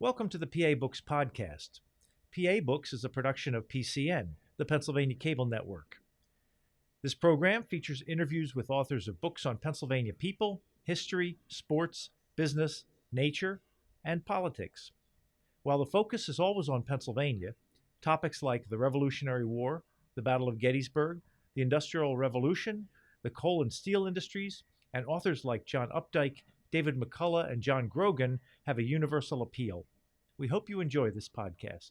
Welcome to the PA Books podcast. PA Books is a production of PCN, the Pennsylvania Cable Network. This program features interviews with authors of books on Pennsylvania people, history, sports, business, nature, and politics. While the focus is always on Pennsylvania, topics like the Revolutionary War, the Battle of Gettysburg, the Industrial Revolution, the coal and steel industries, and authors like John Updike, David McCullough, and John Grogan have a universal appeal. We hope you enjoy this podcast.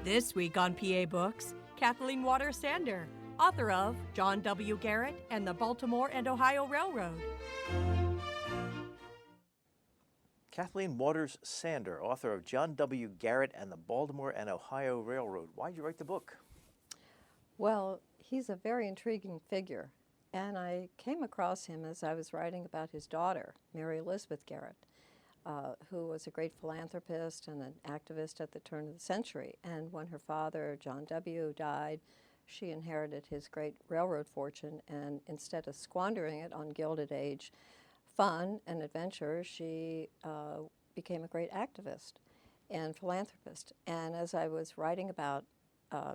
This week on PA Books, Kathleen Waters Sander, author of John W. Garrett and the Baltimore and Ohio Railroad. Kathleen Waters Sander, author of John W. Garrett and the Baltimore and Ohio Railroad. Why did you write the book? Well, he's a very intriguing figure, and I came across him as I was writing about his daughter, Mary Elizabeth Garrett, who was a great philanthropist and an activist at the turn of the century. And when her father, John W., died, she inherited his great railroad fortune, and instead of squandering it on Gilded Age fun and adventure, she became a great activist and philanthropist. And as I was writing about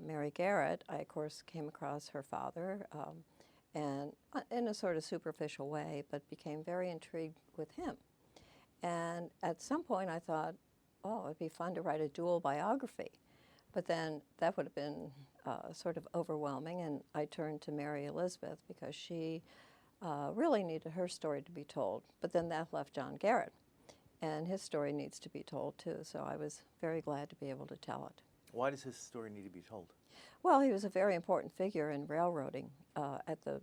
Mary Garrett, I, of course, came across her father, and in a sort of superficial way, but became very intrigued with him. And at some point I thought, oh, it'd be fun to write a dual biography. But then that would have been sort of overwhelming, and I turned to Mary Elizabeth because she really needed her story to be told. But then that left John Garrett, and his story needs to be told too, so I was very glad to be able to tell it. Why does his story need to be told? Well, he was a very important figure in railroading at the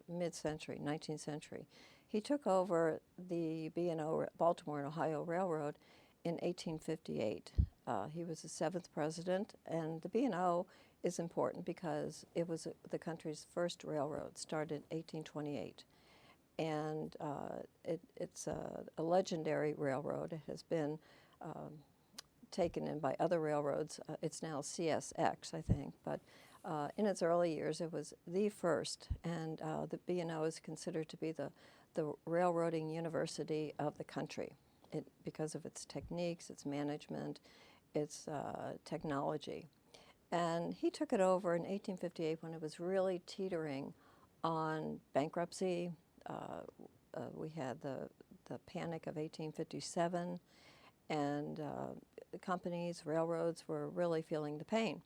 mid-century, 19th century. He took over the B&O, Baltimore and Ohio Railroad, in 1858. He was the 7th president, and the B&O is important because it was the country's first railroad, started in 1828. And it's a legendary railroad. It has been taken in by other railroads. It's now CSX, I think, but in its early years it was the first, and the B&O is considered to be the railroading university of the country because of its techniques, its management, its technology. And he took it over in 1858 when it was really teetering on bankruptcy. We had the Panic of 1857, and the companies, railroads were really feeling the pain.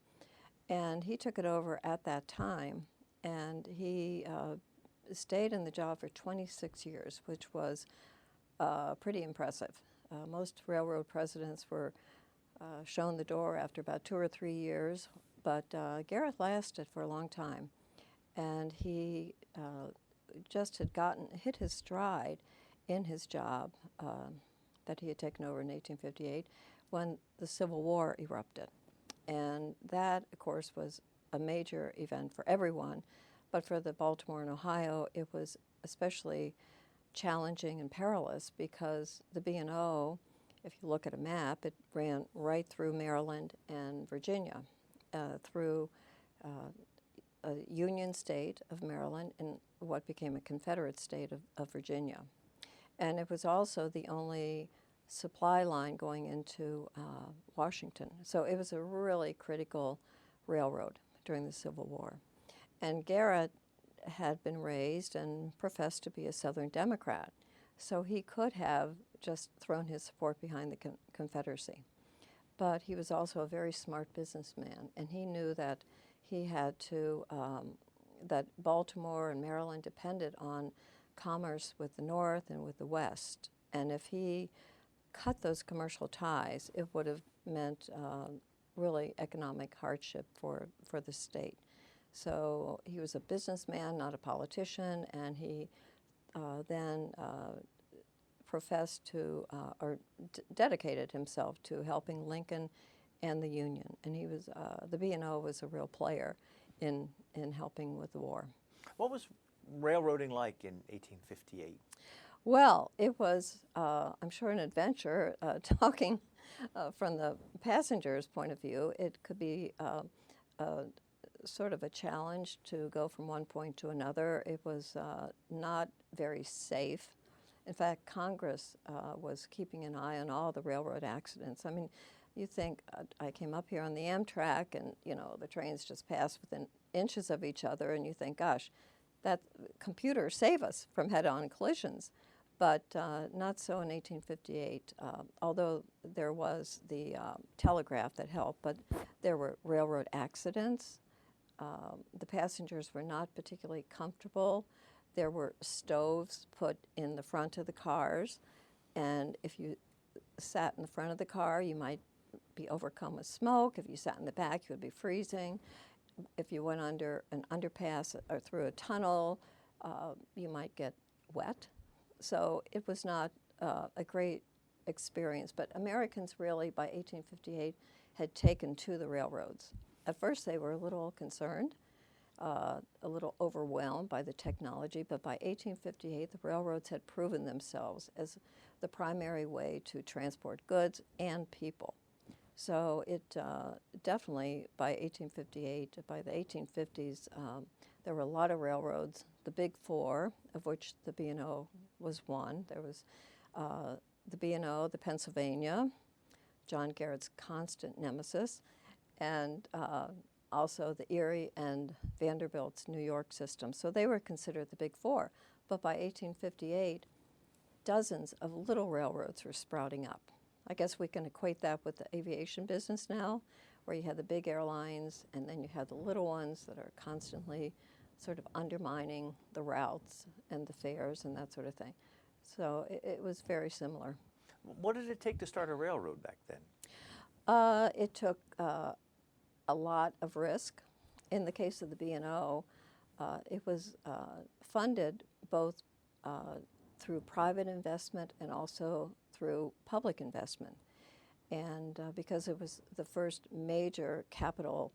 And he took it over at that time, and he stayed in the job for 26 years, which was pretty impressive. Most railroad presidents were shown the door after about 2 or 3 years, but Garrett lasted for a long time, and he just had hit his stride in his job that he had taken over in 1858 when the Civil War erupted. And that, of course, was a major event for everyone, but for the Baltimore and Ohio, it was especially challenging and perilous because the B&O, if you look at a map, it ran right through Maryland and Virginia, through a Union state of Maryland and what became a Confederate state of Virginia. And it was also the only supply line going into Washington. So it was a really critical railroad during the Civil War. And Garrett had been raised and professed to be a Southern Democrat, so he could have just thrown his support behind the Confederacy. But he was also a very smart businessman, and he knew that he had to, that Baltimore and Maryland depended on commerce with the North and with the West. And if he cut those commercial ties, it would have meant really economic hardship for the state. So he was a businessman, not a politician, and he then professed to, or dedicated himself to helping Lincoln and the Union. And he was, the B&O was a real player in helping with the war. What was railroading like in 1858? Well, it was, I'm sure, an adventure. Talking from the passenger's point of view, it could be sort of a challenge to go from one point to another. It was not very safe. In fact, Congress was keeping an eye on all the railroad accidents. I mean, you think, I came up here on the Amtrak and, the trains just pass within inches of each other, and you think, gosh, that computers save us from head-on collisions. But not so in 1858, although there was the telegraph that helped, but there were railroad accidents. The passengers were not particularly comfortable. There were stoves put in the front of the cars, and if you sat in the front of the car, you might be overcome with smoke. If you sat in the back, you would be freezing. If you went under an underpass or through a tunnel, you might get wet. So it was not a great experience. But Americans really, by 1858, had taken to the railroads. At first, they were a little concerned, a little overwhelmed by the technology. But by 1858, the railroads had proven themselves as the primary way to transport goods and people. So it definitely, by 1858, by the 1850s, there were a lot of railroads, the big four, of which the B&O was one. There was the B&O, the Pennsylvania, John Garrett's constant nemesis, and also the Erie and Vanderbilt's New York system. So they were considered the big four. But by 1858, dozens of little railroads were sprouting up. I guess we can equate that with the aviation business now, where you have the big airlines and then you have the little ones that are constantly sort of undermining the routes and the fares and that sort of thing. So it was very similar. What did it take to start a railroad back then? It took a lot of risk. In the case of the B&O, it was funded both through private investment and also through public investment. And because it was the first major capital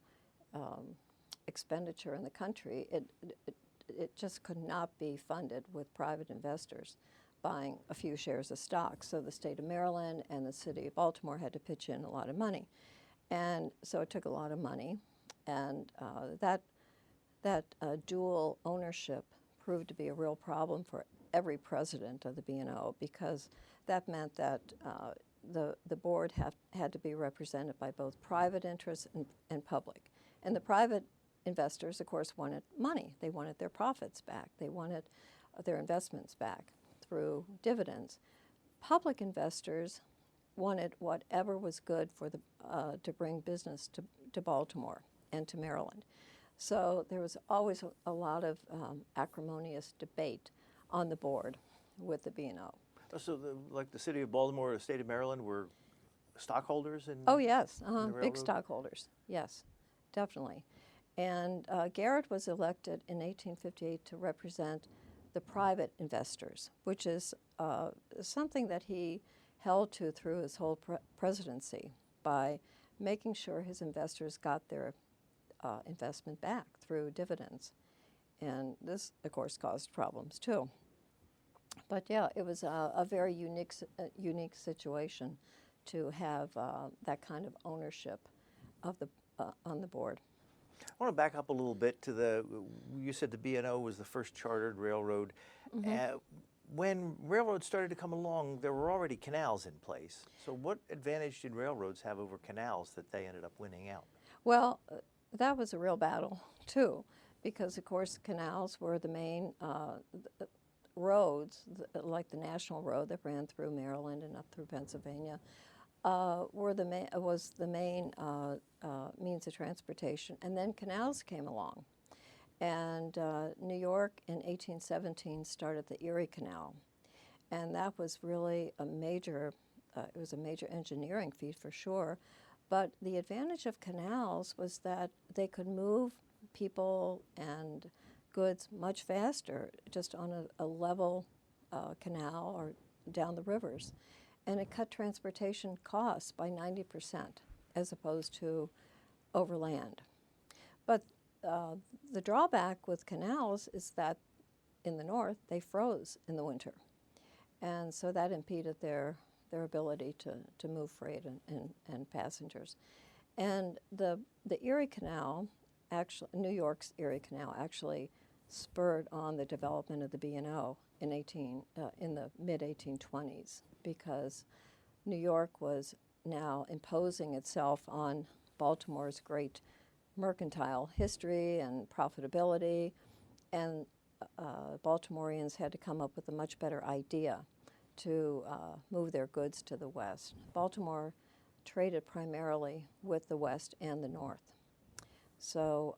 expenditure in the country, it just could not be funded with private investors buying a few shares of stock. So the state of Maryland and the city of Baltimore had to pitch in a lot of money. And so it took a lot of money. And that dual ownership proved to be a real problem for every president of the B&O, because that meant that the board had to be represented by both private interests and public. And the private investors, of course, wanted money. They wanted their profits back. They wanted their investments back through dividends. Public investors wanted whatever was good for to bring business to Baltimore and to Maryland. So there was always a lot of acrimonious debate on the board with the B&O. So like the city of Baltimore or the state of Maryland were stockholders in Oh, yes, in the big railroad? stockholders, yes, definitely. And Garrett was elected in 1858 to represent the private investors, which is something that he held to through his whole presidency by making sure his investors got their investment back through dividends. And this, of course, caused problems too. But yeah, it was a very unique situation to have that kind of ownership of on the board. I want to back up a little bit to you said the B&O was the first chartered railroad. Mm-hmm. When railroads started to come along, there were already canals in place. So what advantage did railroads have over canals that they ended up winning out? Well, that was a real battle too, because of course canals were the main roads, like the National Road that ran through Maryland and up through Pennsylvania, was the main means of transportation. And then canals came along. And New York in 1817 started the Erie Canal. And that was really a major, it was a major engineering feat for sure. But the advantage of canals was that they could move people and goods much faster just on a level canal or down the rivers. And it cut transportation costs by 90% as opposed to overland. But the drawback with canals is that in the north they froze in the winter. And so that impeded their ability to move freight and passengers. And the Erie Canal actually, New York's Erie Canal actually spurred on the development of the B&O in the mid-1820s, because New York was now imposing itself on Baltimore's great mercantile history and profitability, and Baltimoreans had to come up with a much better idea to move their goods to the west. Baltimore traded primarily with the west and the north. So,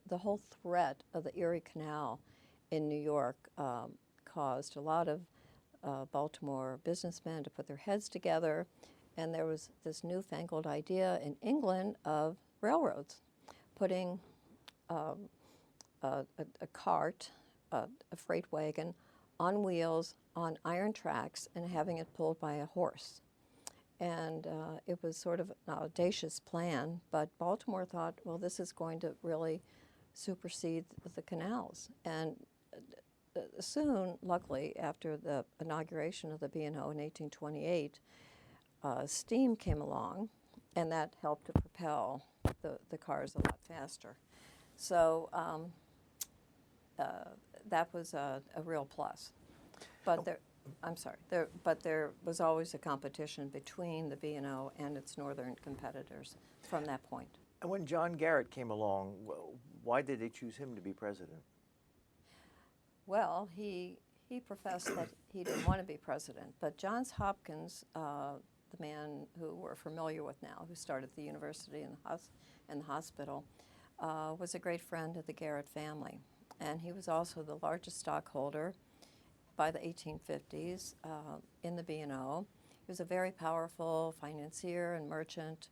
the whole threat of the Erie Canal in New York caused a lot of Baltimore businessmen to put their heads together, and there was this newfangled idea in England of railroads, putting a cart, a freight wagon, on wheels, on iron tracks, and having it pulled by a horse. And it was sort of an audacious plan, but Baltimore thought, well, this is going to really supersede the canals. And soon, luckily, after the inauguration of the B&O in 1828, steam came along, and that helped to propel the cars a lot faster. So that was a real plus. But there was always a competition between the B&O and its northern competitors from that point. And when John Garrett came along, why did they choose him to be president? Well, he professed that he didn't want to be president, but Johns Hopkins, the man who we're familiar with now, who started the university and the hospital, was a great friend of the Garrett family. And he was also the largest stockholder by the 1850s in the B&O. He was a very powerful financier and merchant,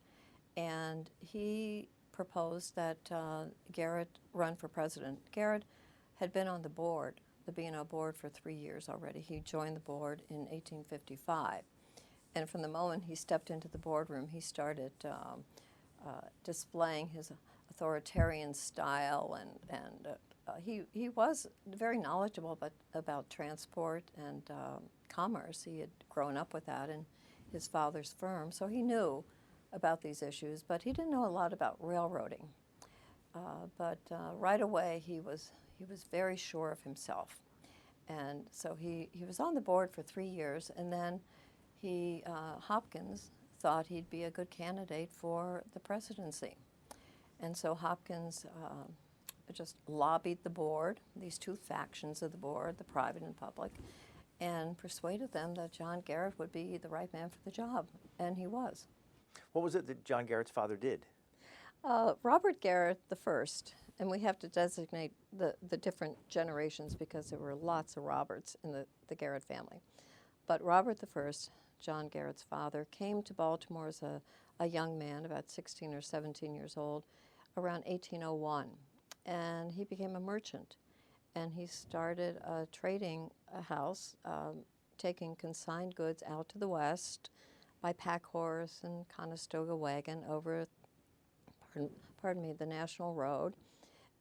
and he proposed that Garrett run for president. Garrett had been on the board, the B&O board, for 3 years already. He joined the board in 1855. And from the moment he stepped into the boardroom, he started displaying his authoritarian style, and he was very knowledgeable about transport and commerce. He had grown up with that in his father's firm, so he knew about these issues, but he didn't know a lot about railroading. But right away he was very sure of himself. And so he was on the board for 3 years, and then Hopkins thought he'd be a good candidate for the presidency. And so Hopkins just lobbied the board, these two factions of the board, the private and public, and persuaded them that John Garrett would be the right man for the job, and he was. What was it that John Garrett's father did? Robert Garrett the first, and we have to designate the different generations because there were lots of Roberts in the Garrett family. But Robert the first, John Garrett's father, came to Baltimore as a young man, about 16 or 17 years old, around 1801. And he became a merchant. And he started trading a house, taking consigned goods out to the west by pack horse and Conestoga wagon over, the National Road,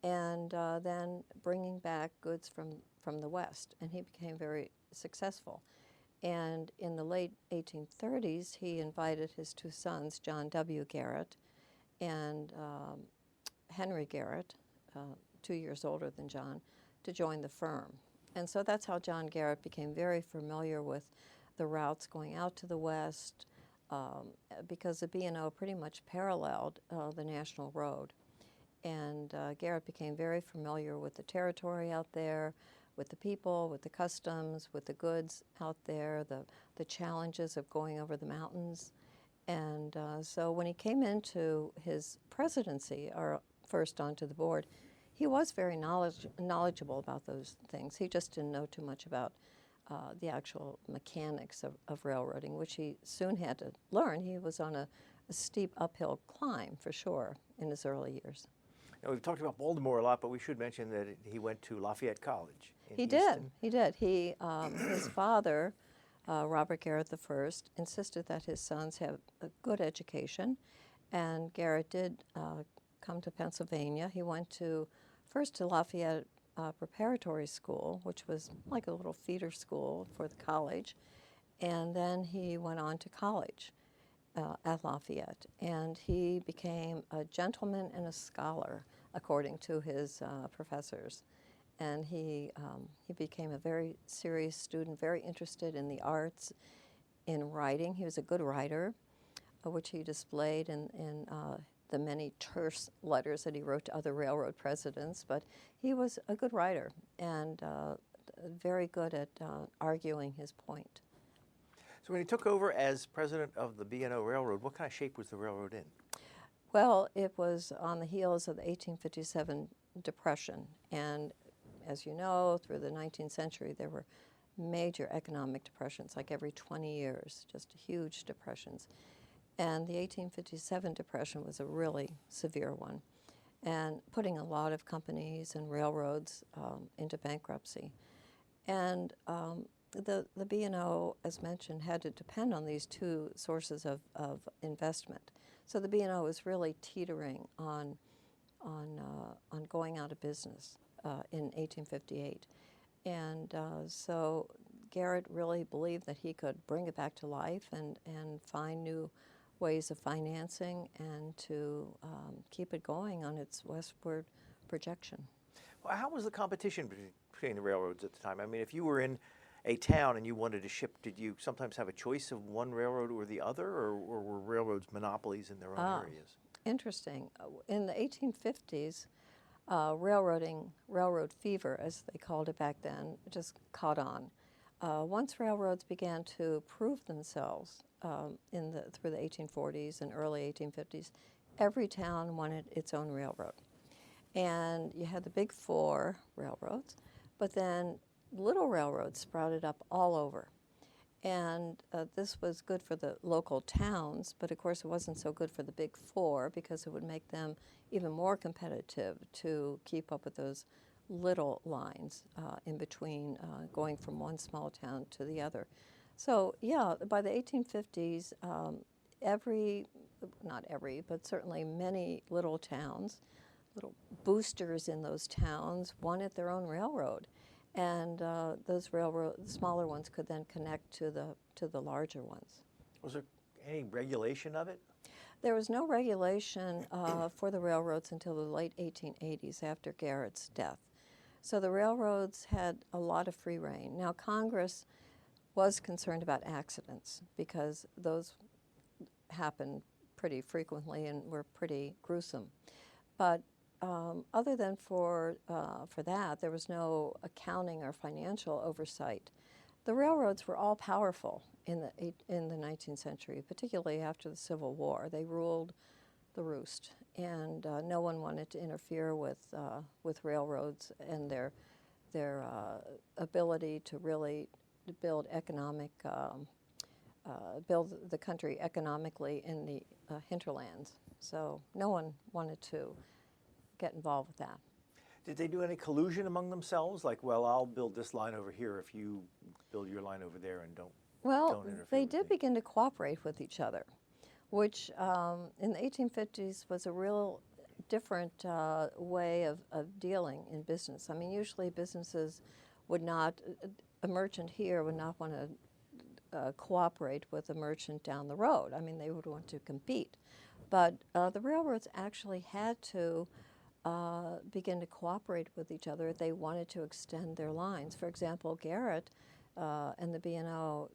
and then bringing back goods from the west. And he became very successful. And in the late 1830s, he invited his two sons, John W. Garrett and Henry Garrett, 2 years older than John, to join the firm. And so that's how John Garrett became very familiar with the routes going out to the west, because the B&O pretty much paralleled the National Road. And Garrett became very familiar with the territory out there, with the people, with the customs, with the goods out there, the challenges of going over the mountains. And so when he came into his presidency, or first onto the board, he was very knowledgeable about those things. He just didn't know too much about the actual mechanics of railroading, which he soon had to learn. He was on a steep uphill climb, for sure, in his early years. Now, we've talked about Baltimore a lot, but we should mention that he went to Lafayette College in He Easton. did. His father, Robert Garrett I, insisted that his sons have a good education, and Garrett did come to Pennsylvania. He went first to Lafayette Preparatory School, which was like a little feeder school for the college, and then he went on to college. at Lafayette, and he became a gentleman and a scholar, according to his professors. And he became a very serious student, very interested in the arts, in writing. He was a good writer, which he displayed in the many terse letters that he wrote to other railroad presidents. But he was a good writer and very good at arguing his point. So when he took over as president of the B&O Railroad, what kind of shape was the railroad in? Well, it was on the heels of the 1857 Depression, and as you know, through the 19th century, there were major economic depressions, like every 20 years, just huge depressions. And the 1857 Depression was a really severe one, and putting a lot of companies and railroads into bankruptcy. And the B&O, as mentioned, had to depend on these two sources of investment. So the B&O was really teetering on going out of business in 1858. And so Garrett really believed that he could bring it back to life and find new ways of financing and to keep it going on its westward projection. Well, how was the competition between the railroads at the time? I mean, if you were in a town and you wanted to ship, did you sometimes have a choice of one railroad or the other, or were railroads monopolies in their own areas? Interesting. In the 1850s, railroad fever, as they called it back then, just caught on. Once railroads began to prove themselves through the 1840s and early 1850s, every town wanted its own railroad. And you had the big four railroads, but then little railroads sprouted up all over. And this was good for the local towns, but of course it wasn't so good for the big four because it would make them even more competitive to keep up with those little lines in between going from one small town to the other. So yeah, by the 1850s, not every, but certainly many little towns, little boosters in those towns wanted their own railroad. And those smaller ones could then connect to the larger ones. Was there any regulation of it? There was no regulation for the railroads until the late 1880s after Garrett's death. So the railroads had a lot of free rein. Now Congress was concerned about accidents because those happened pretty frequently and were pretty gruesome. But other than for that, there was no accounting or financial oversight. The railroads were all powerful in the 19th century, particularly after the Civil War. They ruled the roost, and no one wanted to interfere with railroads and their ability to really build the country economically in the hinterlands. So no one wanted to get involved with that. Did they do any collusion among themselves? Like, well, I'll build this line over here if you build your line over there and don't interfere they with did me. begin to cooperate with each other, which in the 1850s was a real different way of dealing in business. I mean, usually businesses would not, a merchant here would not want to cooperate with a merchant down the road. I mean, they would want to compete. But the railroads actually had to begin to cooperate with each other if they wanted to extend their lines. For example, Garrett and the B&O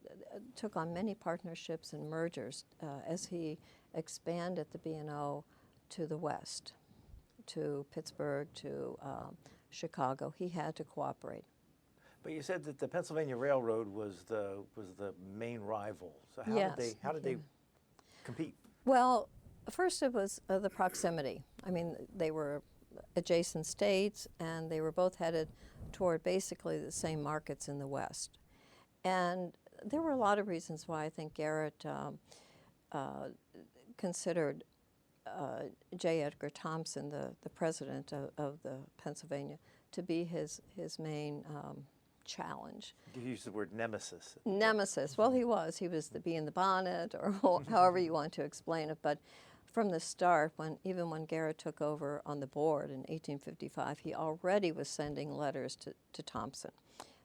took on many partnerships and mergers as he expanded the B&O to the west, to Pittsburgh, to Chicago. He had to cooperate. But you said that the Pennsylvania Railroad was the main rival. So how did they compete? Well, first it was the proximity. I mean, they were adjacent states, and they were both headed toward basically the same markets in the West. And there were a lot of reasons why I think Garrett considered J. Edgar Thompson, the president of the Pennsylvania, to be his main challenge. You used the word nemesis. Nemesis. Well, he was. He was the bee in the bonnet, or however you want to explain it. But from the start, even when Garrett took over on the board in 1855, he already was sending letters to Thompson.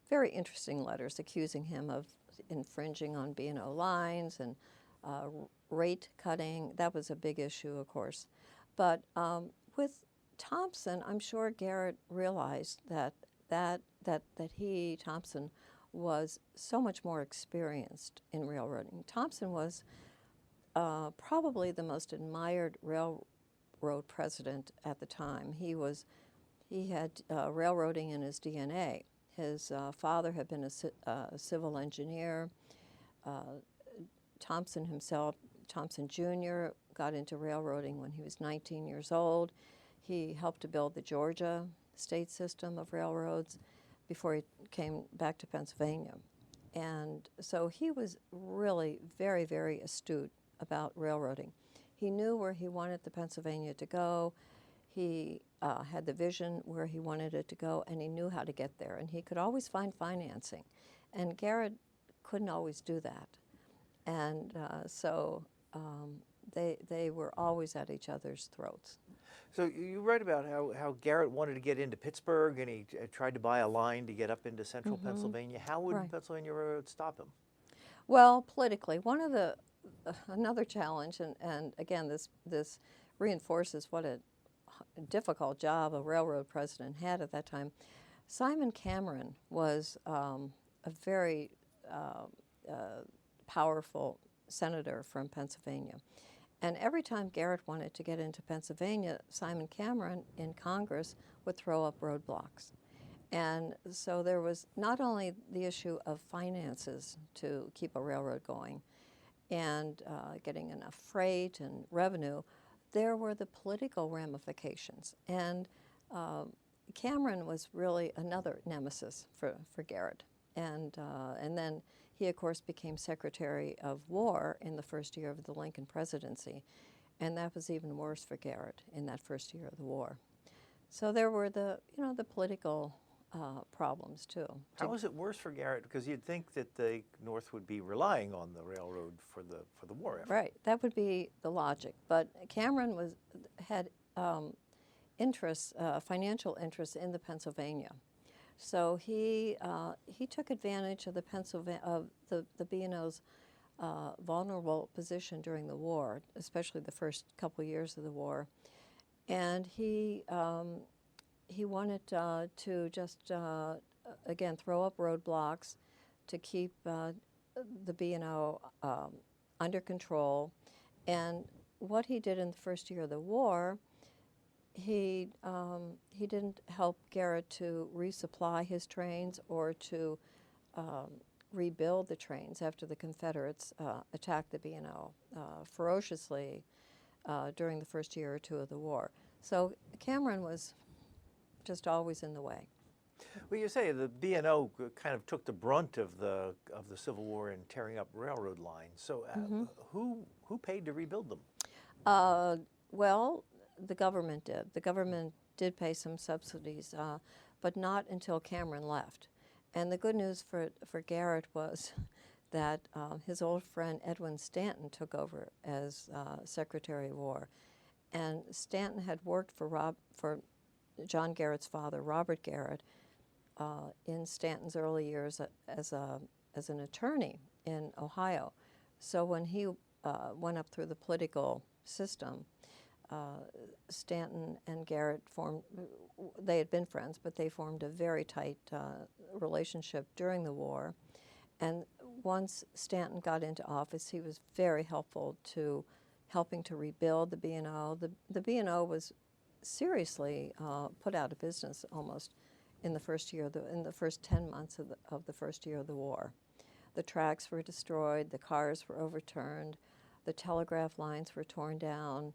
Very interesting letters accusing him of infringing on B&O lines and rate cutting, that was a big issue, of course. But with Thompson, I'm sure Garrett realized that Thompson, was so much more experienced in railroading. Thompson was probably the most admired railroad president at the time. He had railroading in his DNA. His father had been a civil engineer. Thompson himself, Thompson Jr., got into railroading when he was 19 years old. He helped to build the Georgia state system of railroads before he came back to Pennsylvania. And so he was really very, very astute about railroading. He knew where he wanted the Pennsylvania to go. He had the vision where he wanted it to go, and he knew how to get there. And he could always find financing. And Garrett couldn't always do that. And so they were always at each other's throats. So you write about how Garrett wanted to get into Pittsburgh, and he tried to buy a line to get up into central Pennsylvania. How would Pennsylvania Railroad stop him? Well, politically, another challenge, and again, this reinforces what a difficult job a railroad president had at that time. Simon Cameron was a very powerful senator from Pennsylvania. And every time Garrett wanted to get into Pennsylvania, Simon Cameron in Congress would throw up roadblocks. And so there was not only the issue of finances to keep a railroad going and getting enough freight and revenue, there were the political ramifications. And Cameron was really another nemesis for Garrett. And then he, of course, became Secretary of War in the first year of the Lincoln presidency, and that was even worse for Garrett in that first year of the war. So there were the political problems too. How was it worse for Garrett? Because you'd think that the North would be relying on the railroad for the war effort. Right, that would be the logic. But Cameron had interests, financial interests in the Pennsylvania. So he took advantage of the B&O's vulnerable position during the war, especially the first couple years of the war, and he wanted to just again throw up roadblocks to keep the B&O under control. And what he did in the first year of the war, he didn't help Garrett to resupply his trains or to rebuild the trains after the Confederates attacked the B&O ferociously during the first year or two of the war. So Cameron was just always in the way. Well, you say the B&O kind of took the brunt of the Civil War in tearing up railroad lines. So who paid to rebuild them? Well, the government did. The government did pay some subsidies, but not until Cameron left. And the good news for Garrett was that his old friend Edwin Stanton took over as Secretary of War. And Stanton had worked for John Garrett's father, Robert Garrett, in Stanton's early years as an attorney in Ohio. So when he went up through the political system, Stanton and Garrett they had been friends, but they formed a very tight relationship during the war. And once Stanton got into office, he was very helpful to helping to rebuild the B&O. The B&O was seriously put out of business almost in the first 10 months of the first year of the war. The tracks were destroyed, the cars were overturned, the telegraph lines were torn down.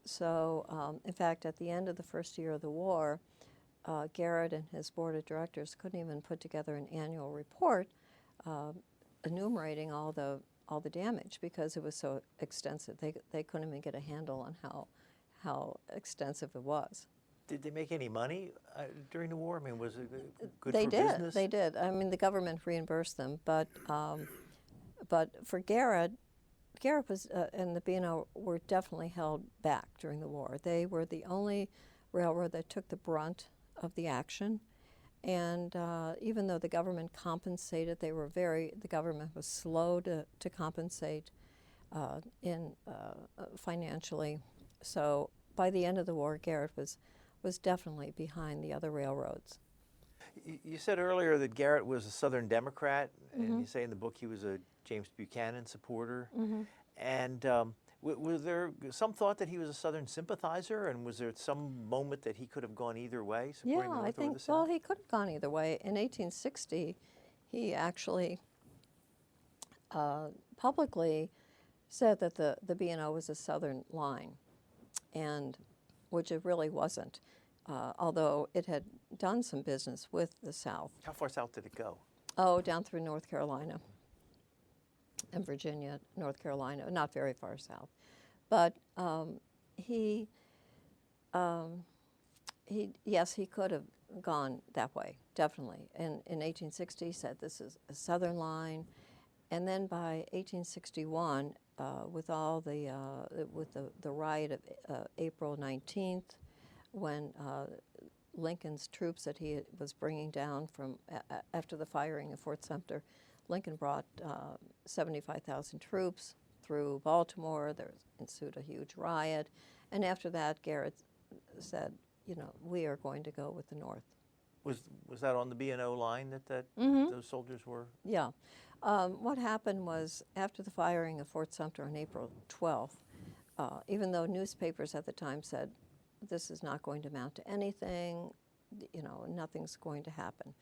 So, in fact, at the end of the first year of the war, Garrett and his board of directors couldn't even put together an annual report enumerating all the damage because it was so extensive. They couldn't even get a handle on how extensive it was. Did they make any money during the war? I mean, was it good for business? They did. I mean, the government reimbursed them, but for Garrett was and the B&O were definitely held back during the war. They were the only railroad that took the brunt of the action, and even though the government compensated, the government was slow to compensate. financially. So by the end of the war, Garrett was definitely behind the other railroads. You said earlier that Garrett was a Southern Democrat, and you say in the book he was a James Buchanan supporter. And was there some thought that he was a Southern sympathizer, and was there some moment that he could have gone either way, supporting the Yeah, I North or think, the South? well, he could have gone either way. In 1860, he actually publicly said that the B&O was a Southern line, and which it really wasn't, although it had done some business with the South. How far south did it go? Oh, down through North Carolina and Virginia, North Carolina, not very far south. But yes, he could have gone that way, definitely. And in 1860, he said this is a Southern line. And then by 1861, with all the riot of April 19th, when Lincoln's troops that he was bringing down from after the firing of Fort Sumter, Lincoln brought 75,000 troops through Baltimore. There ensued a huge riot, and after that, Garrett said, we are going to go with the North. Was that on the B&O line that those soldiers were? Yeah. What happened was, after the firing of Fort Sumter on April 12th, even though newspapers at the time said, this is not going to amount to anything, nothing's going to happen.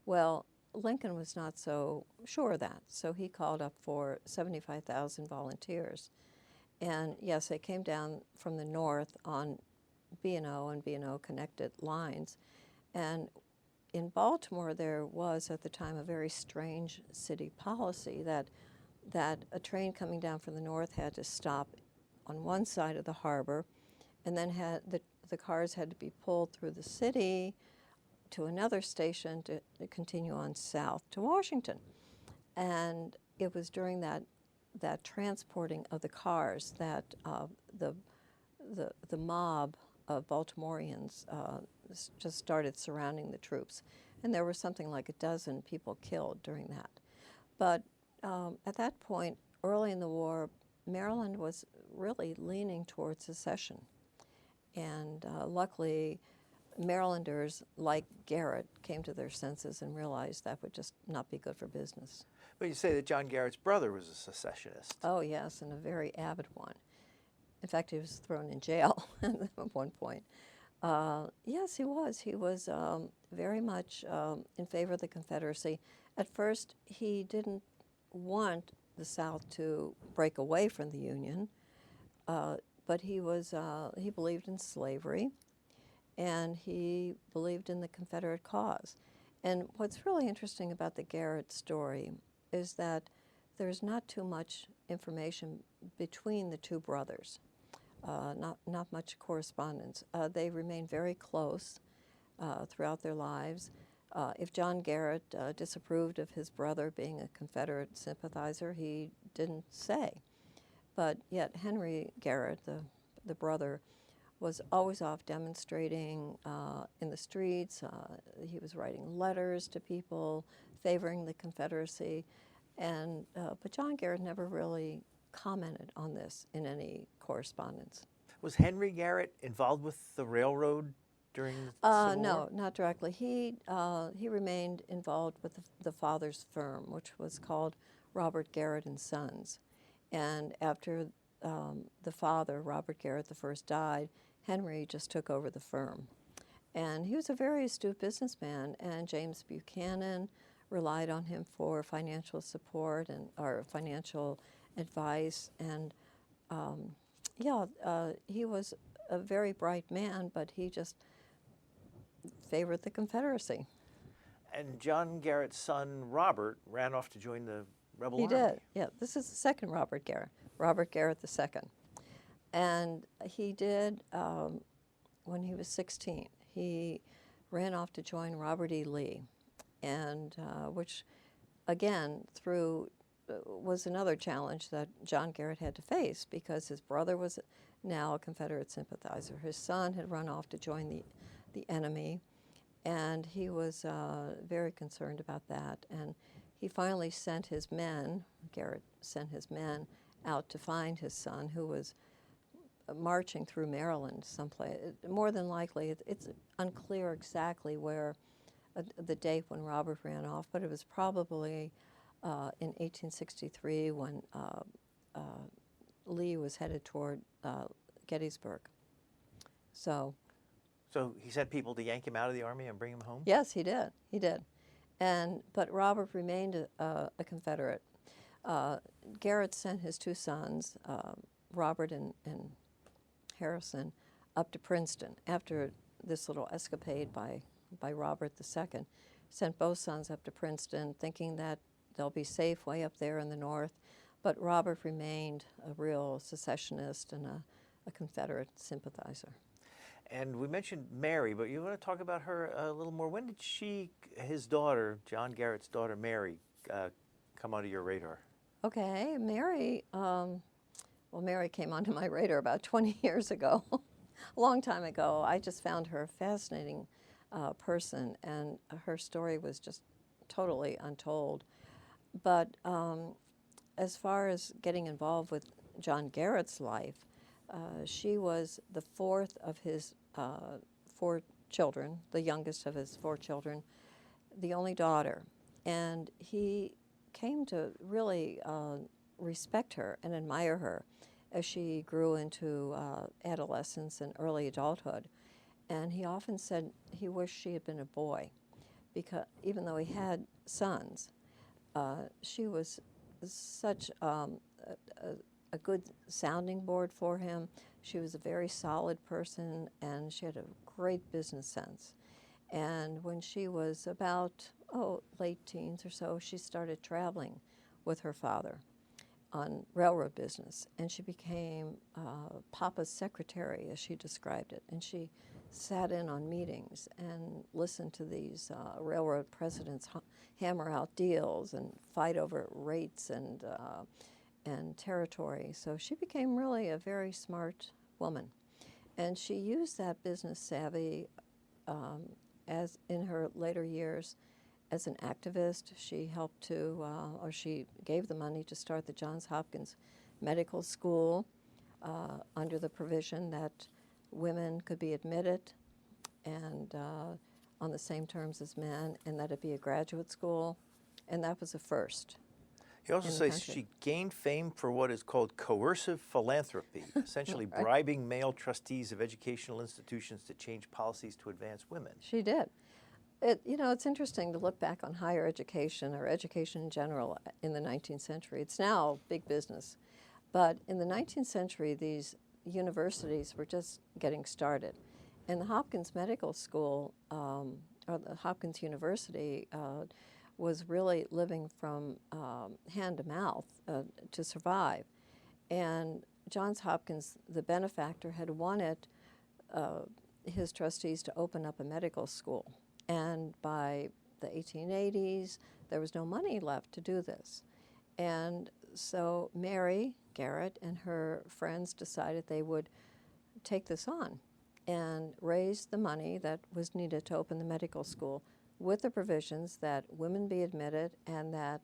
Well, Lincoln was not so sure of that, so he called up for 75,000 volunteers. And yes, they came down from the north on B&O and B&O connected lines. And in Baltimore, there was at the time a very strange city policy that a train coming down from the north had to stop on one side of the harbor, and then the cars had to be pulled through the city to another station to continue on south to Washington. And it was during that transporting of the cars that the mob of Baltimoreans just started surrounding the troops. And there were something like a dozen people killed during that. But at that point, early in the war, Maryland was really leaning towards secession. And luckily, Marylanders, like Garrett, came to their senses and realized that would just not be good for business. But you say that John Garrett's brother was a secessionist. Oh, yes, and a very avid one. In fact, he was thrown in jail at one point. Yes, he was. He was very much in favor of the Confederacy. At first, he didn't want the South to break away from the Union, but he believed in slavery, and he believed in the Confederate cause. And what's really interesting about the Garrett story is that there's not too much information between the two brothers, not much correspondence. They remained very close throughout their lives. If John Garrett disapproved of his brother being a Confederate sympathizer, he didn't say. But yet Henry Garrett, the brother, was always off demonstrating in the streets. He was writing letters to people favoring the Confederacy. But John Garrett never really commented on this in any correspondence. Was Henry Garrett involved with the railroad during the Civil No, War? not directly. He remained involved with the father's firm, which was called Robert Garrett and Sons. And after the father, Robert Garrett I, died, Henry just took over the firm. And he was a very astute businessman, and James Buchanan relied on him for financial support or financial advice. And he was a very bright man, but he just favored the Confederacy. And John Garrett's son, Robert, ran off to join the rebel army. He did, yeah. This is the second Robert Garrett II. And he did, when he was 16, he ran off to join Robert E. Lee, and which, again, was another challenge that John Garrett had to face, because his brother was now a Confederate sympathizer. His son had run off to join the enemy, and he was very concerned about that. And he finally sent his men, Garrett sent his men out to find his son, who was marching through Maryland someplace. More than likely, it's unclear exactly where the date when Robert ran off, but it was probably in 1863 when Lee was headed toward Gettysburg. So he sent people to yank him out of the Army and bring him home? yes, he did. He did. But Robert remained a Confederate. Garrett sent his two sons, Robert and Harrison, up to Princeton after this little escapade by Robert II. Sent both sons up to Princeton, thinking that they'll be safe way up there in the north. But Robert remained a real secessionist and a Confederate sympathizer. And we mentioned Mary, but you want to talk about her a little more. When did his daughter, John Garrett's daughter, Mary, come onto your radar? Okay, Mary, Mary came onto my radar about 20 years ago, a long time ago. I just found her a fascinating person, and her story was just totally untold. But as far as getting involved with John Garrett's life, she was the fourth of his 4 children, the youngest of his 4 children, the only daughter. And he came to really respect her and admire her as she grew into adolescence and early adulthood. And he often said he wished she had been a boy, because even though he had sons, she was such a good sounding board for him. She was a very solid person, and she had a great business sense. And when she was about, late teens or so, she started traveling with her father on railroad business, and she became Papa's secretary, as she described it. And she sat in on meetings and listened to these railroad presidents hammer out deals and fight over rates and territory. So she became really a very smart woman. And she used that business savvy as in her later years as an activist. She helped to, or she gave the money to start the Johns Hopkins Medical School under the provision that women could be admitted and on the same terms as men, and that it be a graduate school. And that was a first. He also says she gained fame for what is called coercive philanthropy, essentially Right. bribing male trustees of educational institutions to change policies to advance women. She did. It's interesting to look back on higher education or education in general in the 19th century. It's now big business. But in the 19th century, these universities were just getting started. And the Hopkins Medical School, or the Hopkins University, was really living from hand to mouth to survive. And Johns Hopkins, the benefactor, had wanted his trustees to open up a medical school. And by the 1880s, there was no money left to do this. And so Mary Garrett and her friends decided they would take this on and raise the money that was needed to open the medical school, with the provisions that women be admitted and that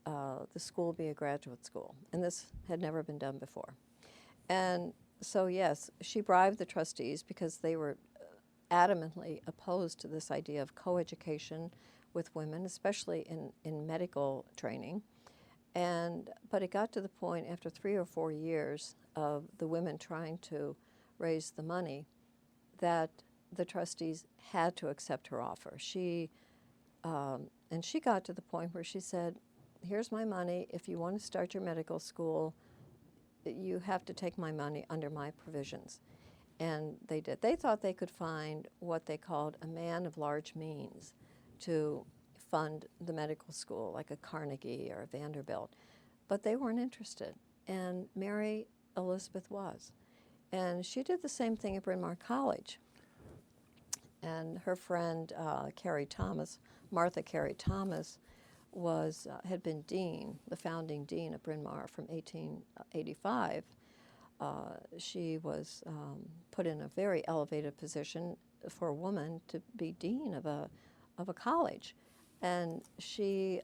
the school be a graduate school. And this had never been done before. And so, yes, she bribed the trustees because they were adamantly opposed to this idea of coeducation with women, especially in medical training. But it got to the point after 3 or 4 years of the women trying to raise the money that the trustees had to accept her offer. She got to the point where she said, here's my money. If you want to start your medical school, you have to take my money under my provisions. And they did. They thought they could find what they called a man of large means to fund the medical school, like a Carnegie or a Vanderbilt. But they weren't interested. And Mary Elizabeth was. And she did the same thing at Bryn Mawr College. And her friend Carrie Thomas, Martha Carey Thomas, had been dean, the founding dean of Bryn Mawr from 1885. She was put in a very elevated position for a woman to be dean of a college, and she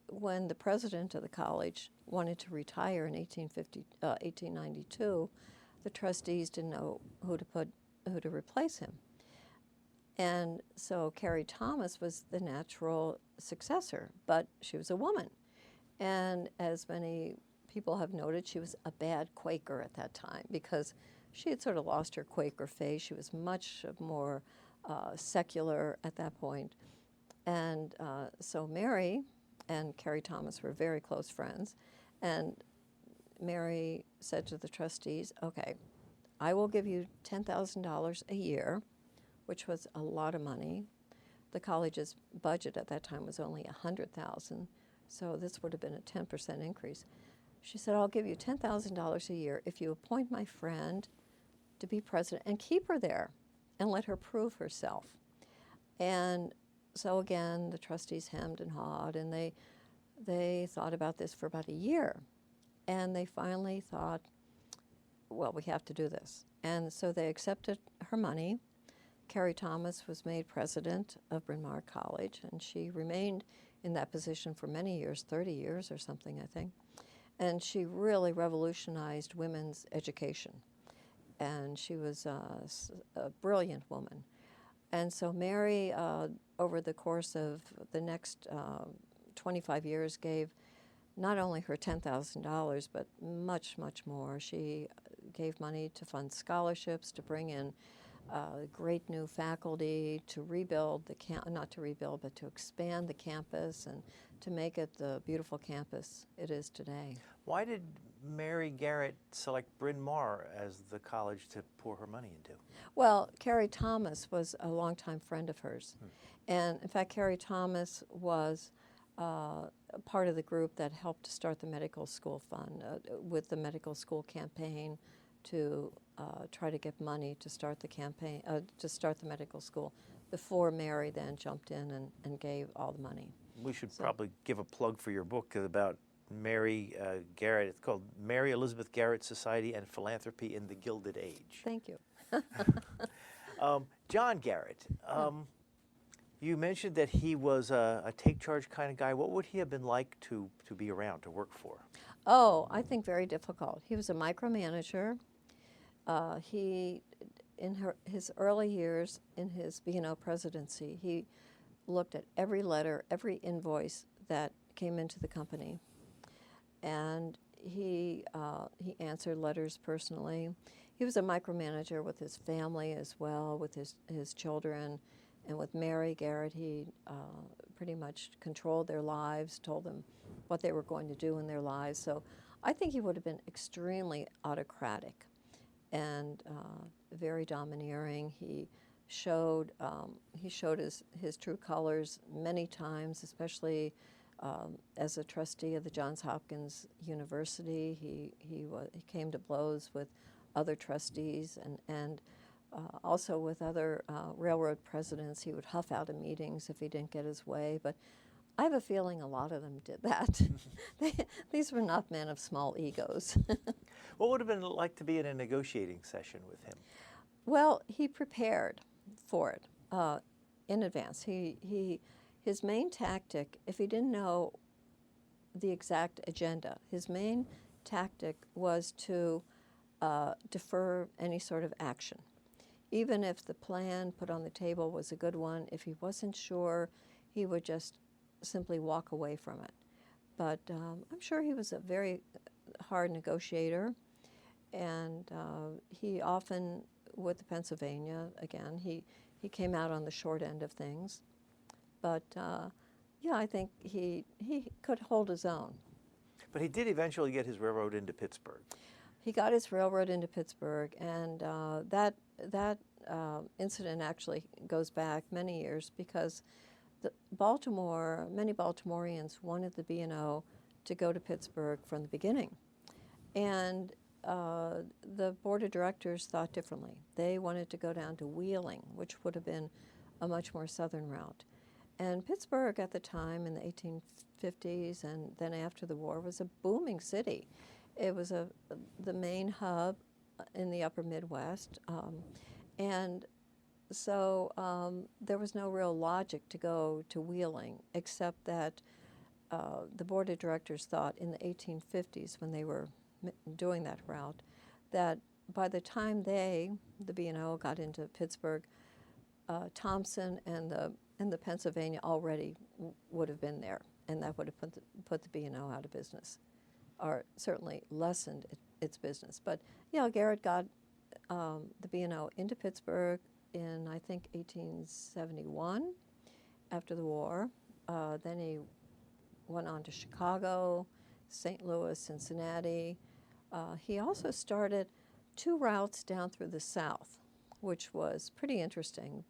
when the president of the college wanted to retire in 1892, the trustees didn't know who to replace him. And so Carrie Thomas was the natural successor, but she was a woman. And as many people have noted, she was a bad Quaker at that time because she had sort of lost her Quaker phase. She was much more secular at that point. And so Mary and Carrie Thomas were very close friends. And Mary said to the trustees, okay, I will give you $10,000 a year, which was a lot of money. The college's budget at that time was only $100,000, so this would have been a 10% increase. She said, I'll give you $10,000 a year if you appoint my friend to be president and keep her there and let her prove herself. And so again, the trustees hemmed and hawed, and they thought about this for about a year. And they finally thought, well, we have to do this. And so they accepted her money. Carrie Thomas was made president of Bryn Mawr College, and she remained in that position for many years, 30 years or something, I think. And she really revolutionized women's education. And she was a brilliant woman. And so Mary, over the course of the next 25 years, gave not only her $10,000, but much, much more. She gave money to fund scholarships, to bring in great new faculty, to rebuild the not to rebuild, but to expand the campus and to make it the beautiful campus it is today. Why did Mary Garrett select Bryn Mawr as the college to pour her money into? Well, Carrie Thomas was a longtime friend of hers. And in fact, Carrie Thomas was part of the group that helped to start the medical school fund with the medical school campaign to try to get money to start the campaign, to start the medical school, before Mary then jumped in and gave all the money. We should probably give a plug for your book about Mary Garrett. It's called Mary Elizabeth Garrett Society and Philanthropy in the Gilded Age. Thank you. John Garrett, you mentioned that he was a take charge kind of guy. What would he have been like to be around, to work for? Oh, I think very difficult. He was a micromanager. His early years in his B&O presidency, he looked at every letter, every invoice that came into the company, and he answered letters personally. He was a micromanager with his family as well, with his children, and with Mary Garrett, he pretty much controlled their lives, told them what they were going to do in their lives. So I think he would have been extremely autocratic and very domineering. He showed his true colors many times, especially as a trustee of the Johns Hopkins University. He came to blows with other trustees and also with other railroad presidents. He would huff out of meetings if he didn't get his way, but I have a feeling a lot of them did that. These were not men of small egos. What would it have been like to be in a negotiating session with him? Well, he prepared for it in advance. His main tactic, if he didn't know the exact agenda, his main tactic was to defer any sort of action. Even if the plan put on the table was a good one, if he wasn't sure, he would just simply walk away from it. But I'm sure he was a very hard negotiator, and he often, with the Pennsylvania, again, he came out on the short end of things. But yeah, I think he could hold his own. But he did eventually get his railroad into Pittsburgh. He got his railroad into Pittsburgh, and that incident actually goes back many years because many Baltimoreans wanted the B&O to go to Pittsburgh from the beginning. And the board of directors thought differently. They wanted to go down to Wheeling, which would have been a much more southern route. And Pittsburgh at the time in the 1850s and then after the war was a booming city. It was the main hub in the upper Midwest. And so there was no real logic to go to Wheeling, except that the board of directors thought in the 1850s, when they were doing that route, that by the time the B&O, got into Pittsburgh, Thompson and the Pennsylvania already would have been there, and that would have put the B&O out of business, or certainly lessened its business. But yeah, Garrett got the B&O into Pittsburgh in, I think, 1871 after the war. Then he went on to Chicago, St. Louis, Cincinnati. He also started 2 routes down through the South, which was pretty interesting.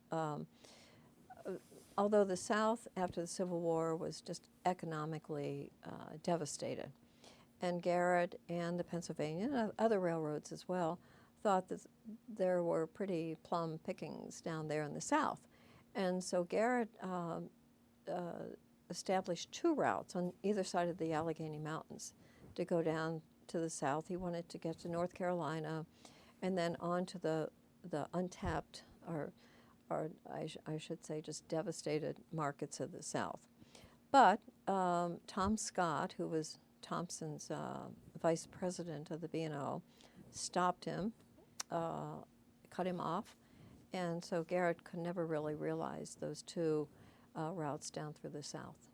Although the South, after the Civil War, was just economically devastated. And Garrett and the Pennsylvania, and other railroads as well, thought that there were pretty plum pickings down there in the South. And so Garrett established 2 routes on either side of the Allegheny Mountains to go down to the South. He wanted to get to North Carolina and then on to the untapped, or I should say just devastated markets of the South. But Tom Scott, who was Thompson's vice president of the B&O, stopped him, cut him off, and so Garrett could never really realize those 2 routes down through the South.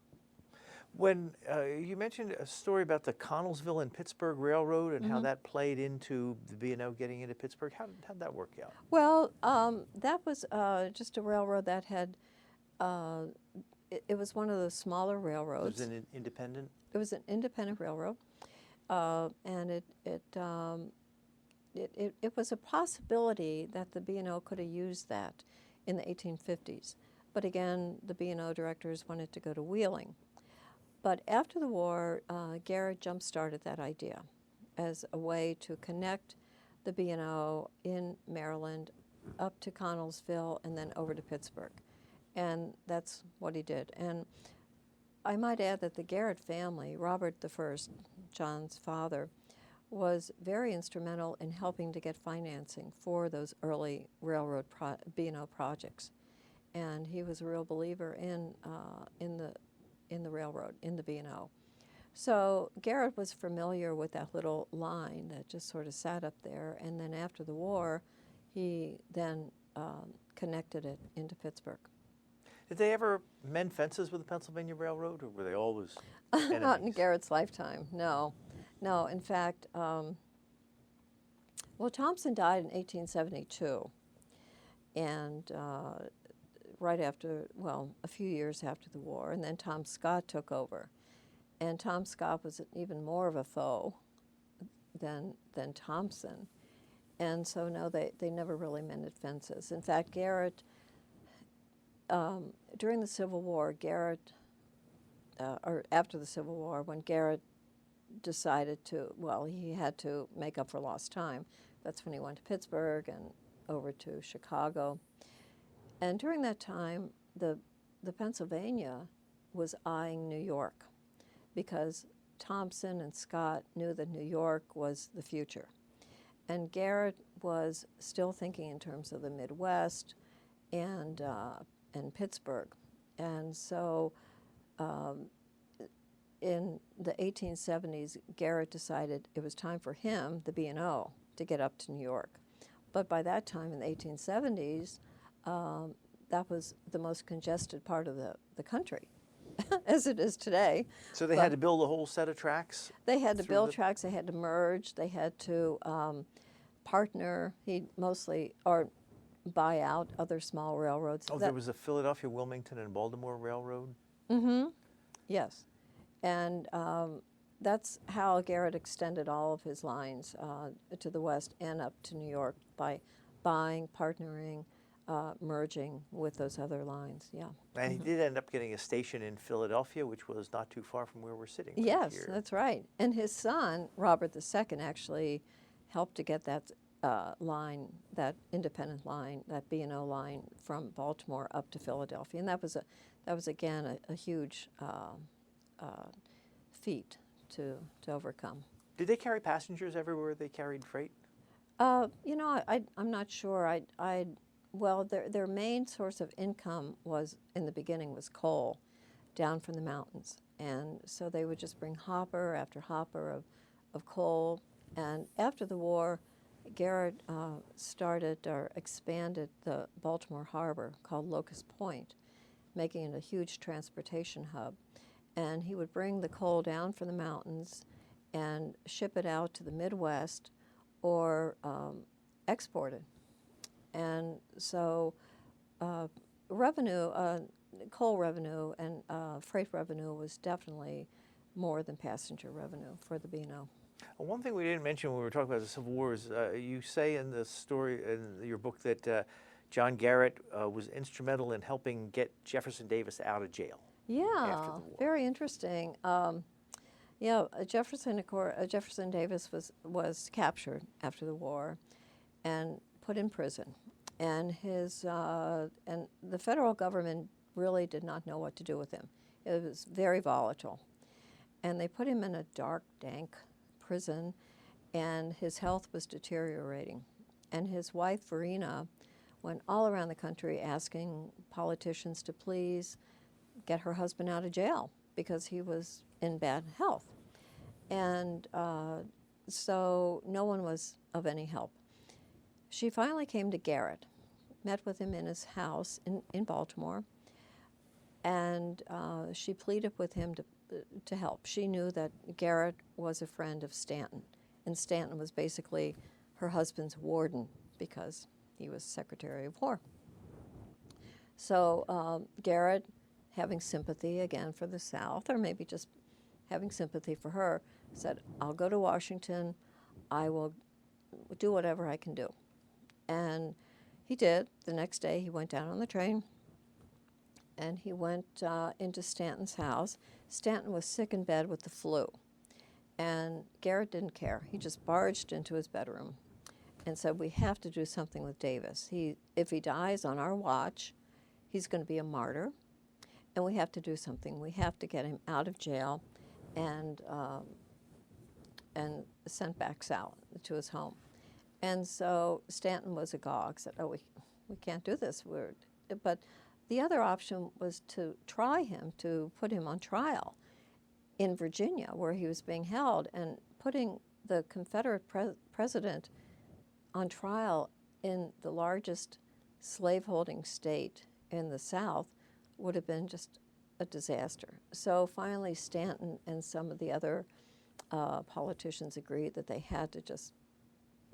When you mentioned a story about the Connellsville and Pittsburgh Railroad and how that played into the B&O getting into Pittsburgh, how'd that work out? Well, that was just a railroad that had, it was one of the smaller railroads. It was an independent? It was an independent railroad, and it was a possibility that the B&O could have used that in the 1850s. But again, the B&O directors wanted to go to Wheeling. But after the war, Garrett jump-started that idea as a way to connect the B&O in Maryland up to Connellsville and then over to Pittsburgh. And that's what he did. And I might add that the Garrett family, Robert I, John's father, was very instrumental in helping to get financing for those early railroad B&O projects. And he was a real believer in the railroad, in the B&O. So Garrett was familiar with that little line that just sort of sat up there, and then after the war, he then connected it into Pittsburgh. Did they ever mend fences with the Pennsylvania Railroad, or were they always enemies? Not in Garrett's lifetime, no. No, in fact, well, Thompson died in 1872, and right after, well, a few years after the war, and then Tom Scott took over. And Tom Scott was even more of a foe than Thompson. And so, no, they never really mended fences. In fact, Garrett, during the Civil War, or after the Civil War, when Garrett decided to, well, he had to make up for lost time. That's when he went to Pittsburgh and over to Chicago. And during that time, the Pennsylvania was eyeing New York because Thompson and Scott knew that New York was the future. And Garrett was still thinking in terms of the Midwest and Pittsburgh. And so in the 1870s, Garrett decided it was time for him, the B&O, to get up to New York. But by that time, in the 1870s, that was the most congested part of the country, as it is today. So they had to build a whole set of tracks? They had to build tracks, they had to merge, they had to partner, or buy out other small railroads. Oh, there was a Philadelphia, Wilmington, and Baltimore Railroad? Mm-hmm, yes. And that's how Garrett extended all of his lines to the west and up to New York by buying, partnering, merging with those other lines, yeah. And he did end up getting a station in Philadelphia, which was not too far from where we're sitting. Yes, here. That's right. And his son, Robert II, actually helped to get that line, that independent line, that B&O line from Baltimore up to Philadelphia. And that was again a huge feat to overcome. Did they carry passengers everywhere they carried freight? You know, I'm not sure. Well, their main source of income was, in the beginning, was coal. down from the mountains. And so they would just bring hopper after hopper of coal. And after the war, Garrett started or expanded the Baltimore harbor called Locust Point, making it a huge transportation hub. And he would bring the coal down from the mountains and ship it out to the Midwest or export it. And so coal revenue and freight revenue was definitely more than passenger revenue for the B&O. One thing we didn't mention when we were talking about the Civil War is you say in the story in your book that John Garrett was instrumental in helping get Jefferson Davis out of jail. Yeah, after the war. Very interesting. Jefferson Davis was captured after the war and put in prison, and and the federal government really did not know what to do with him. It was very volatile, and they put him in a dark, dank prison, and his health was deteriorating. And his wife, Verena, went all around the country asking politicians to please get her husband out of jail because he was in bad health. And so no one was of any help. She finally came to Garrett, met with him in his house in Baltimore, and she pleaded with him to help. She knew that Garrett was a friend of Stanton, and Stanton was basically her husband's warden because he was Secretary of War. So Garrett, having sympathy again for the South, or maybe just having sympathy for her, said, I'll go to Washington, I will do whatever I can do. And he did. The next day he went down on the train and he went into Stanton's house. Stanton was sick in bed with the flu. And Garrett didn't care. He just barged into his bedroom and said, we have to do something with Davis. If he dies on our watch, he's going to be a martyr, and we have to do something. We have to get him out of jail and sent back south to his home. And so Stanton was agog, said, oh, we can't do this. But the other option was to try him, to put him on trial in Virginia, where he was being held, and putting the Confederate president on trial in the largest slaveholding state in the South would have been just a disaster. So finally Stanton and some of the other politicians agreed that they had to just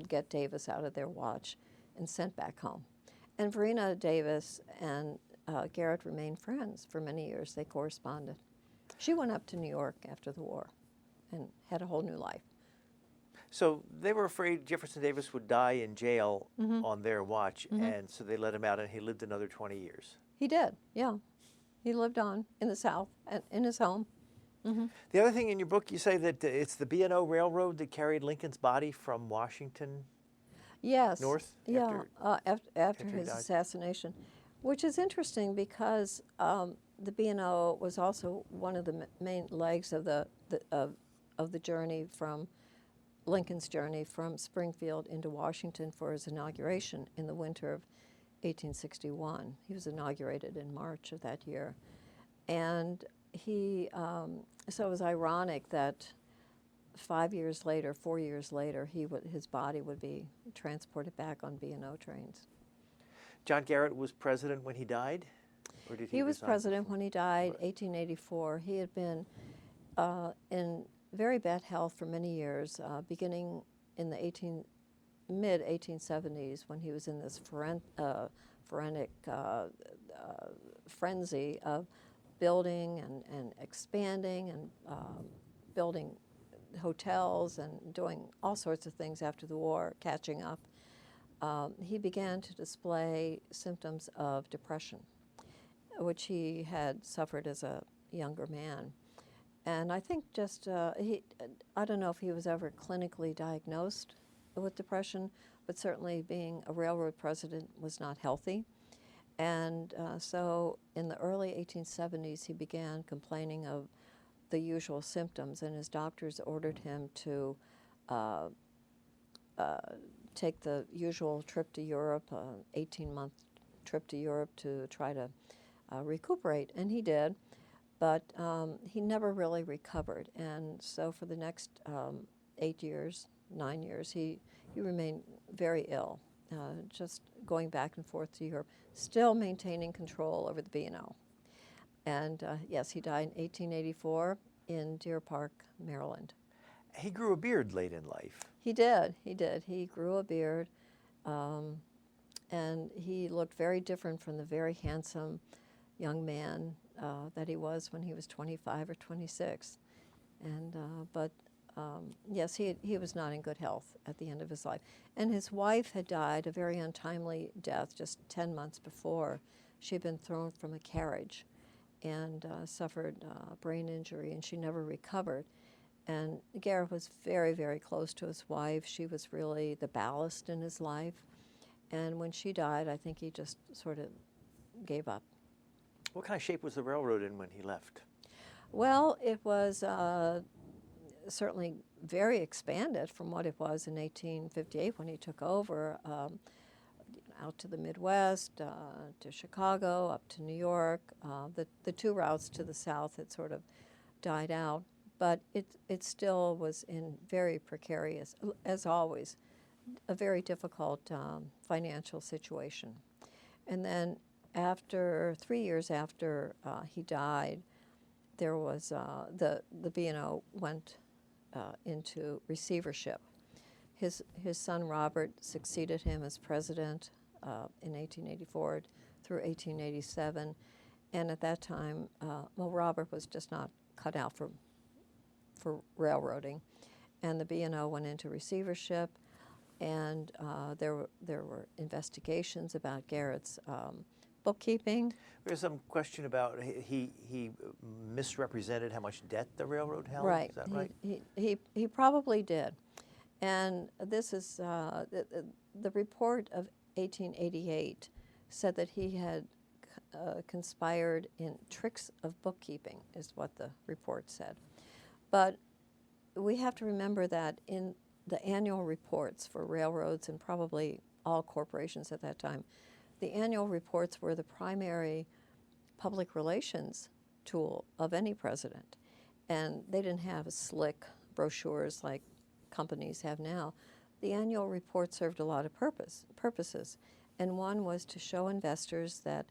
get Davis out of their watch and sent back home. And Verena Davis and Garrett remained friends for many years. They corresponded. She went up to New York after the war and had a whole new life. So they were afraid Jefferson Davis would die in jail on their watch, and so they let him out, and he lived another 20 years. He did, yeah. He lived on in the South and in his home. The other thing in your book, you say that it's the B&O Railroad that carried Lincoln's body from Washington north after his assassination, which is interesting because the B&O was also one of the main legs of the journey from Lincoln's journey from Springfield into Washington for his inauguration in the winter of 1861. He was inaugurated in March of that year. And so it was ironic that 4 years later, his body would be transported back on B&O trains. John Garrett was president when he died? Or did he was resign president before? when he died, 1884. He had been in very bad health for many years, beginning in the mid-1870s when he was in this forensic frenzy of building and expanding and building hotels and doing all sorts of things after the war, catching up. He began to display symptoms of depression, which he had suffered as a younger man. And I think I don't know if he was ever clinically diagnosed with depression, but certainly being a railroad president was not healthy. And so in the early 1870s, he began complaining of the usual symptoms, and his doctors ordered him to take the usual trip to Europe, 18-month trip to Europe to try to recuperate, and he did. but he never really recovered. And so for the next 8 years, 9 years, he remained very ill, just going back and forth to Europe, still maintaining control over the B&O. And yes, he died in 1884 in Deer Park, Maryland. He grew a beard late in life. He did. He grew a beard, and he looked very different from the very handsome young man that he was when he was 25 or 26. And yes, he was not in good health at the end of his life. And his wife had died a very untimely death just 10 months before. She had been thrown from a carriage and suffered brain injury, and she never recovered. And Garrett was very, very close to his wife. She was really the ballast in his life. And when she died, I think he just sort of gave up. What kind of shape was the railroad in when he left? Well, it was certainly very expanded from what it was in 1858 when he took over, out to the Midwest, to Chicago, up to New York. The two routes to the south had sort of died out, but it still was in very precarious, as always, a very difficult financial situation. And then after 3 years after he died, there was the B&O went into receivership. His son Robert succeeded him as president in 1884 through 1887, and at that time, well, Robert was just not cut out for railroading, and the B&O went into receivership, and there were investigations about Garrett's bookkeeping. There's some question about he misrepresented how much debt the railroad held. Right. Is that right? He probably did, and this is the report of 1888 said that he had conspired in tricks of bookkeeping, is what the report said. But we have to remember that in the annual reports for railroads and probably all corporations at that time, the annual reports were the primary public relations tool of any president. And they didn't have slick brochures like companies have now. The annual report served a lot of purposes. And one was to show investors that,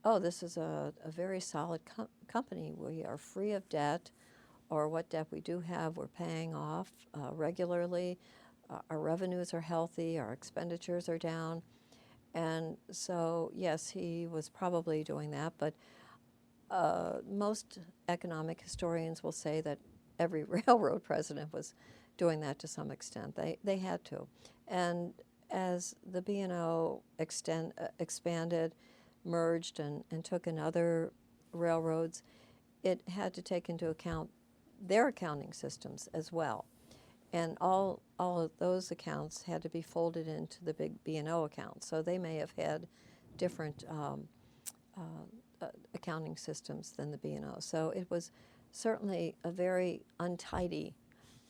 oh, this is a very solid company. We are free of debt, or what debt we do have we're paying off regularly. Our revenues are healthy, our expenditures are down. And so, yes, he was probably doing that, but most economic historians will say that every railroad president was doing that to some extent. They had to. And as the B&O expanded, merged, and took in other railroads, it had to take into account their accounting systems as well. And all of those accounts had to be folded into the big B&O account. So they may have had different accounting systems than the B&O. So it was certainly a very untidy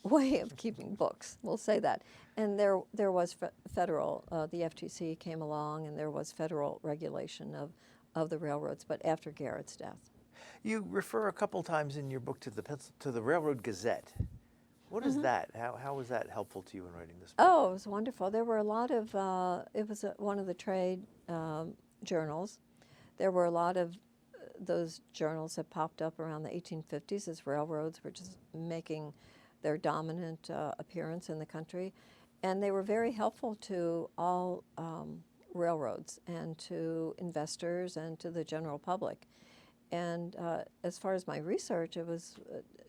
way of keeping books, we'll say that. And there was federal, the FTC came along, and there was federal regulation of the railroads, but after Garrett's death. You refer a couple times in your book to the Railroad Gazette. What is that? How was that helpful to you in writing this book? Oh, it was wonderful. There were a lot of, it was one of the trade journals. There were a lot of those journals that popped up around the 1850s as railroads were just making their dominant appearance in the country. And they were very helpful to all railroads and to investors and to the general public. And as far as my research, it was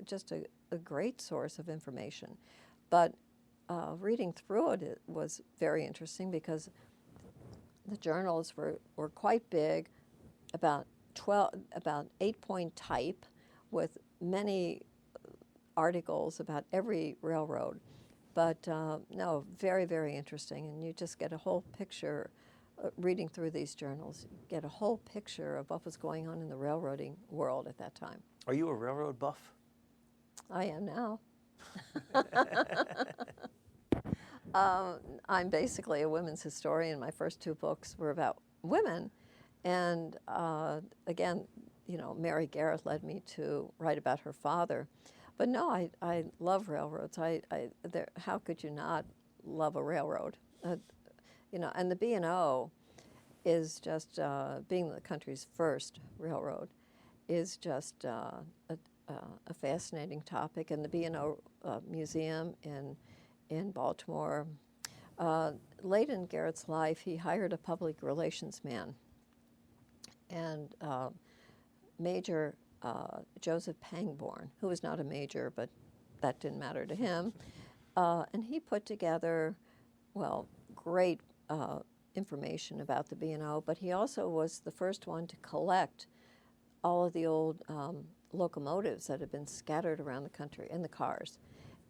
just a great source of information. But reading through it, it was very interesting because the journals were quite big, about 8-point type, with many articles about every railroad. But no, very, very interesting. And you just get a whole picture, reading through these journals, get a whole picture of what was going on in the railroading world at that time. Are you a railroad buff? I am now. I'm basically a women's historian. My first two books were about women. And again, Mary Garrett led me to write about her father. But no, I love railroads. How could you not love a railroad? And the B&O is just, being the country's first railroad, is just a fascinating topic. And the B&O Museum in Baltimore, late in Garrett's life, he hired a public relations man. And Major Joseph Pangborn, who was not a major, but that didn't matter to him. And he put together, great information about the B&O, but he also was the first one to collect all of the old locomotives that had been scattered around the country in the cars.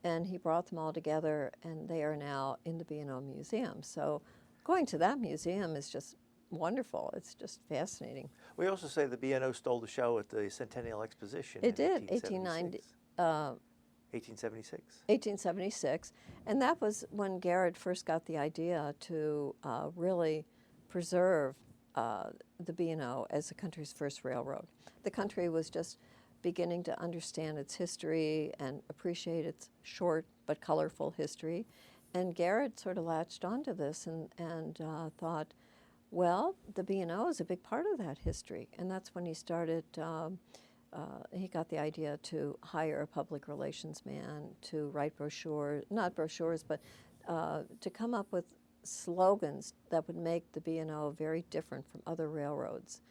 And he brought them all together, and they are now in the B&O Museum. So going to that museum is just wonderful. It's just fascinating. We also say the B&O stole the show at the Centennial Exposition. It did, 1876. 1876. And that was when Garrett first got the idea to really preserve the B&O as the country's first railroad. The country was just beginning to understand its history and appreciate its short but colorful history. And Garrett sort of latched onto this and thought, well, the B&O is a big part of that history. And that's when he started, he got the idea to hire a public relations man to write not brochures, but to come up with slogans that would make the B&O very different from other railroads.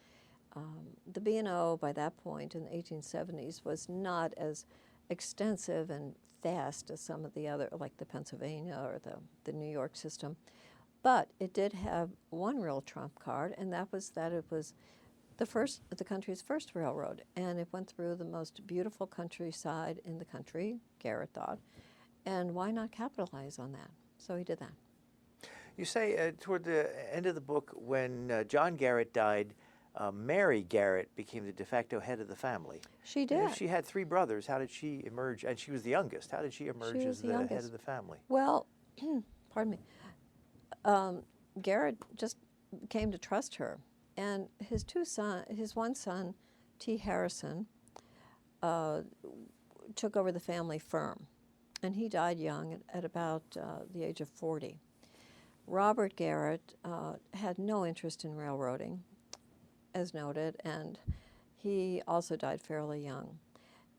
The B&O, by that point in the 1870s, was not as extensive and fast as some of the other, like the Pennsylvania or the New York system. But it did have one real trump card, and that was that it was the country's first railroad, and it went through the most beautiful countryside in the country, Garrett thought, and why not capitalize on that? So he did that. You say toward the end of the book, when John Garrett died, Mary Garrett became the de facto head of the family. She did. And if she had three brothers, how did she emerge? And she was the youngest. How did she emerge as the head of the family? Well, pardon me. Garrett just came to trust her. And his one son, T. Harrison, took over the family firm. And he died young at about the age of 40. Robert Garrett had no interest in railroading, as noted, and he also died fairly young.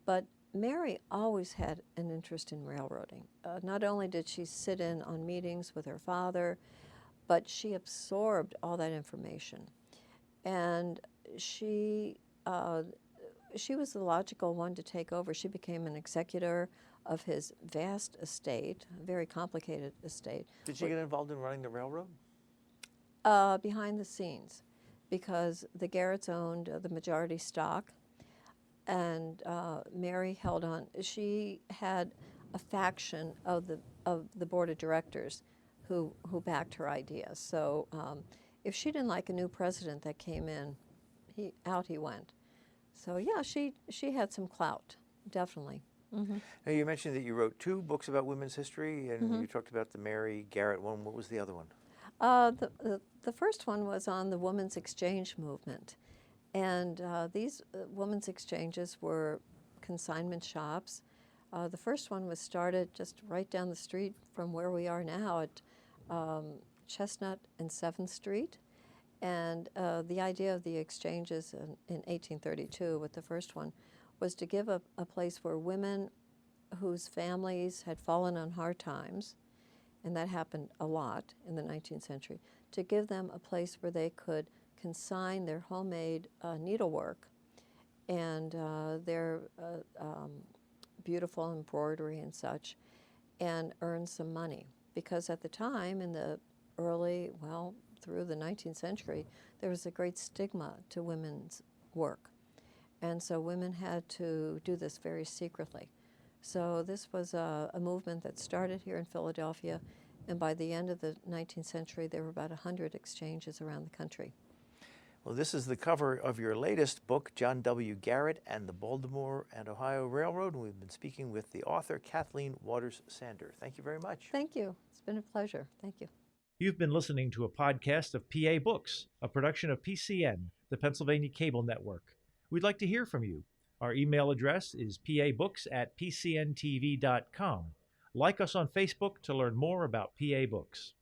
But Mary always had an interest in railroading. Not only did she sit in on meetings with her father, but she absorbed all that information. And she was the logical one to take over. She became an executor of his vast estate, a very complicated estate. Did she get involved in running the railroad? Behind the scenes, because the Garretts owned the majority stock, and Mary held on. She had a faction of the board of directors who backed her ideas. So if she didn't like a new president that came in, out he went. So yeah, she had some clout, definitely. Mm-hmm. Now you mentioned that you wrote 2 books about women's history, and you talked about the Mary Garrett one. What was the other one? The first one was on the women's exchange movement. And these women's exchanges were consignment shops. The first one was started just right down the street from where we are now at Chestnut and 7th Street. And the idea of the exchanges in 1832 with the first one was to give a place where women whose families had fallen on hard times, and that happened a lot in the 19th century, to give them a place where they could consign their homemade needlework and their beautiful embroidery and such, and earn some money. Because at the time, in the early, through the 19th century, there was a great stigma to women's work. And so women had to do this very secretly. So this was a movement that started here in Philadelphia, and by the end of the 19th century, there were about 100 exchanges around the country. Well, this is the cover of your latest book, John W. Garrett and the Baltimore and Ohio Railroad. And we've been speaking with the author, Kathleen Waters Sander. Thank you very much. Thank you. It's been a pleasure. Thank you. You've been listening to a podcast of PA Books, a production of PCN, the Pennsylvania Cable Network. We'd like to hear from you. Our email address is pabooks@pcntv.com. Like us on Facebook to learn more about PA Books.